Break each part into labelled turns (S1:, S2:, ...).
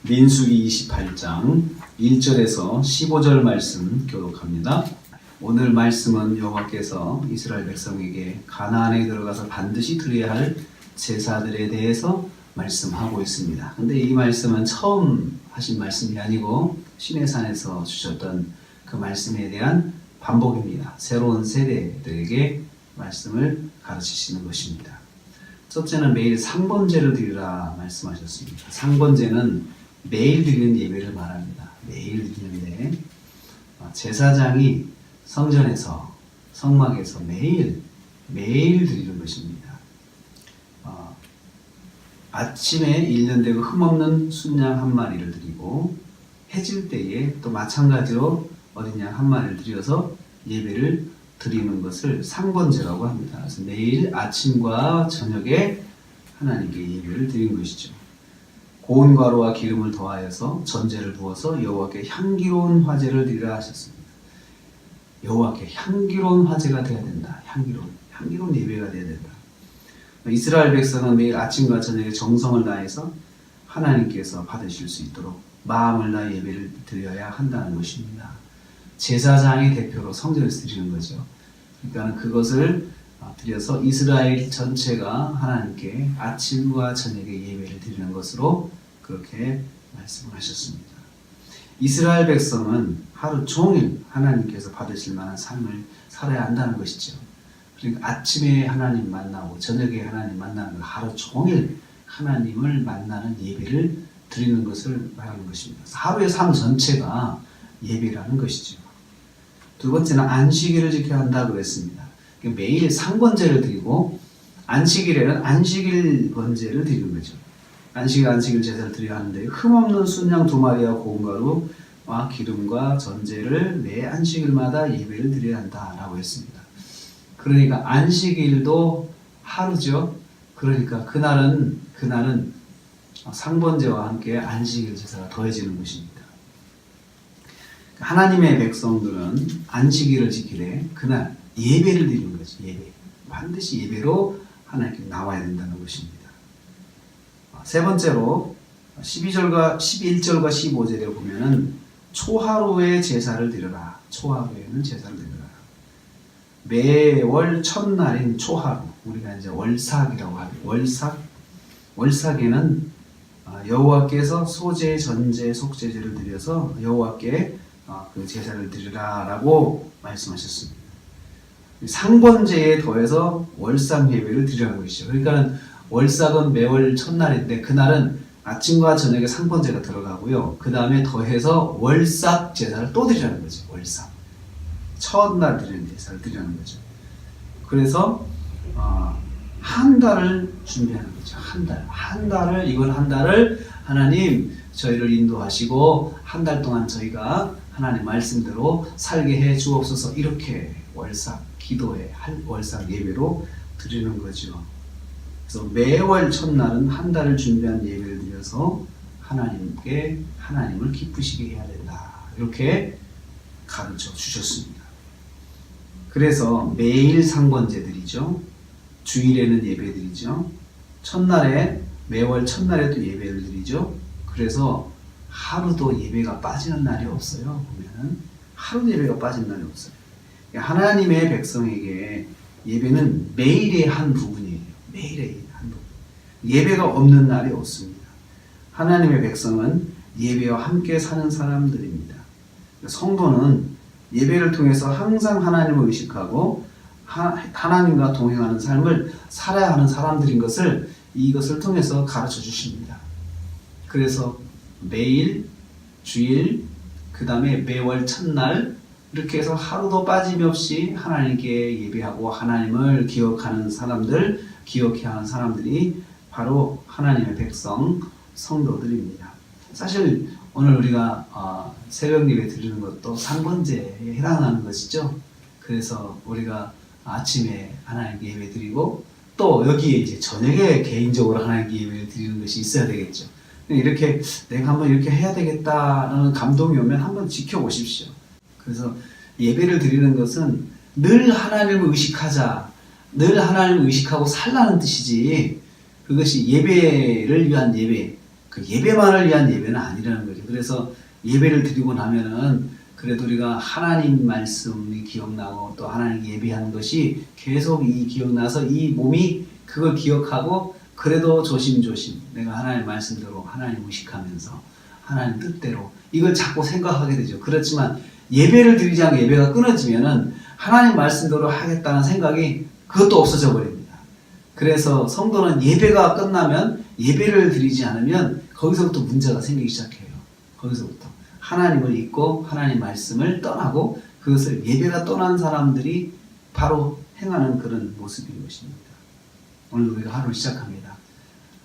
S1: 민수기 28장 1절에서 15절 말씀 교독합니다. 오늘 말씀은 여호와께서 이스라엘 백성에게 가나안에 들어가서 반드시 드려야 할 제사들에 대해서 말씀하고 있습니다. 근데 이 말씀은 처음 하신 말씀이 아니고 시내산에서 주셨던 그 말씀에 대한 반복입니다. 새로운 세대들에게 말씀을 가르치시는 것입니다. 첫째는 매일 상번제를 드리라 말씀하셨습니다. 상번제는 매일 드리는 예배를 말합니다. 매일 드리는데 제사장이 성전에서 성막에서 매일 드리는 것입니다. 아침에 1년 되고 흠없는 순양 한 마리를 드리고 해질 때에 또 마찬가지로 어린 양 한 마리를 드려서 예배를 드리는 것을 상번제라고 합니다. 그래서 매일 아침과 저녁에 하나님께 예배를 드리는 것이죠. 고운 가루와 기름을 더하여서 전제를 부어서 여호와께 향기로운 화제를 드리라 하셨습니다. 여호와께 향기로운 화제가 되어야 된다. 향기로운 예배가 되어야 된다. 이스라엘 백성은 매일 아침과 저녁에 정성을 다해서 하나님께서 받으실 수 있도록 마음을 다해 예배를 드려야 한다는 것입니다. 제사장의 대표로 성전에서 드리는 거죠. 그러니까 그것을 드려서 이스라엘 전체가 하나님께 아침과 저녁에 예배를 드리는 것으로 그렇게 말씀을 하셨습니다. 이스라엘 백성은 하루 종일 하나님께서 받으실 만한 삶을 살아야 한다는 것이죠. 그러니까 아침에 하나님 만나고 저녁에 하나님 만나는 걸 하루 종일 하나님을 만나는 예배를 드리는 것을 말하는 것입니다. 하루의 삶 전체가 예배라는 것이죠. 두 번째는 안식일을 지켜야 한다고 그랬습니다. 매일 상번제를 드리고 안식일에는 안식일 번제를 드리는 거죠. 안식일 제사를 드려야 하는데 흠없는 순양 2마리와 고운 가루와 기름과 전제를 매 안식일마다 예배를 드려야 한다라고 했습니다. 그러니까 안식일도 하루죠. 그러니까 그날은 상번제와 함께 안식일 제사가 더해지는 것입니다. 하나님의 백성들은 안식일을 지키되 그날 예배를 드리는 거죠. 예배. 반드시 예배로 하나님께 나와야 된다는 것입니다. 세 번째로 11절과 15절에 보면은 초하루에 제사를 드려라. 초하루에는 제사를 드려라. 매월 첫날인 초하루, 우리가 이제 월삭이라고 합니다. 월삭에는 여호와께서 소제, 전제, 속제제를 드려서 여호와께 그 제사를 드리라라고 말씀하셨습니다. 상번제에 더해서 월삭 예배를 드리라는 것이죠. 그러니까 월삭은 매월 첫날인데 그날은 아침과 저녁에 상번제가 들어가고요. 그 다음에 더해서 월삭 제사를 또 드리라는 거죠. 월삭. 첫날 드리는 제사를 드리라는 거죠. 그래서 한 달을 준비하는 거죠. 한 달을 하나님 저희를 인도하시고 한 달 동안 저희가 하나님 말씀대로 살게 해 주옵소서. 이렇게 월삭 기도에 월삭 예배로 드리는 거죠. 그래서 매월 첫날은 한 달을 준비한 예배를 드려서 하나님을 기쁘시게 해야 된다. 이렇게 가르쳐 주셨습니다. 그래서 매일 상번제 드리죠. 주일에는 예배 드리죠. 매월 첫날에 또 예배를 드리죠. 그래서 하루도 예배가 빠지는 날이 없어요. 보면은 하루 예배가 빠진 날이 없어요. 하나님의 백성에게 예배는 매일의 한 부분이에요. 매일의 한 부분. 예배가 없는 날이 없습니다. 하나님의 백성은 예배와 함께 사는 사람들입니다. 성도는 예배를 통해서 항상 하나님을 의식하고 하나님과 동행하는 삶을 살아야 하는 사람들인 것을 이것을 통해서 가르쳐 주십니다. 그래서 매일, 주일, 그 다음에 매월 첫날 이렇게 해서 하루도 빠짐없이 하나님께 예배하고 하나님을 기억해야 하는 사람들이 바로 하나님의 백성, 성도들입니다. 사실 오늘 우리가 새벽 예배 드리는 것도 상번제에 해당하는 것이죠. 그래서 우리가 아침에 하나님께 예배 드리고 또 여기에 이제 저녁에 개인적으로 하나님께 예배를 드리는 것이 있어야 되겠죠. 이렇게 내가 한번 이렇게 해야 되겠다라는 감동이 오면 한번 지켜보십시오. 그래서 예배를 드리는 것은 늘 하나님을 의식하자, 늘 하나님을 의식하고 살라는 뜻이지 그것이 예배를 위한 예배, 그 예배만을 위한 예배는 아니라는 거죠. 그래서 예배를 드리고 나면은 그래도 우리가 하나님 말씀이 기억나고 또 하나님 예배하는 것이 계속 이 기억나서 이 몸이 그걸 기억하고 그래도 조심조심 내가 하나님 말씀대로 하나님 의식하면서 하나님 뜻대로 이걸 자꾸 생각하게 되죠. 그렇지만 예배를 드리지 않고 예배가 끊어지면은 하나님 말씀대로 하겠다는 생각이 그것도 없어져 버립니다. 그래서 성도는 예배가 끝나면 예배를 드리지 않으면 거기서부터 문제가 생기기 시작해요. 거기서부터 하나님을 잊고 하나님 말씀을 떠나고 그것을 예배가 떠난 사람들이 바로 행하는 그런 모습인 것입니다. 오늘 우리가 하루를 시작합니다.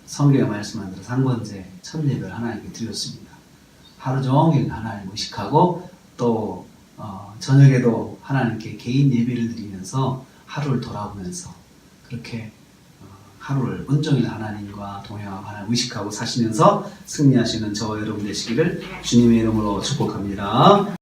S1: 성경에 말씀한 대로 상번제 첫 예배를 하나님께 드렸습니다. 하루 종일 하나님 의식하고 또 저녁에도 하나님께 개인 예배를 드리면서 하루를 돌아보면서 그렇게 하루를 온종일 하나님과 동행하고 하나님 의식하고 사시면서 승리하시는 저와 여러분 되시기를 주님의 이름으로 축복합니다.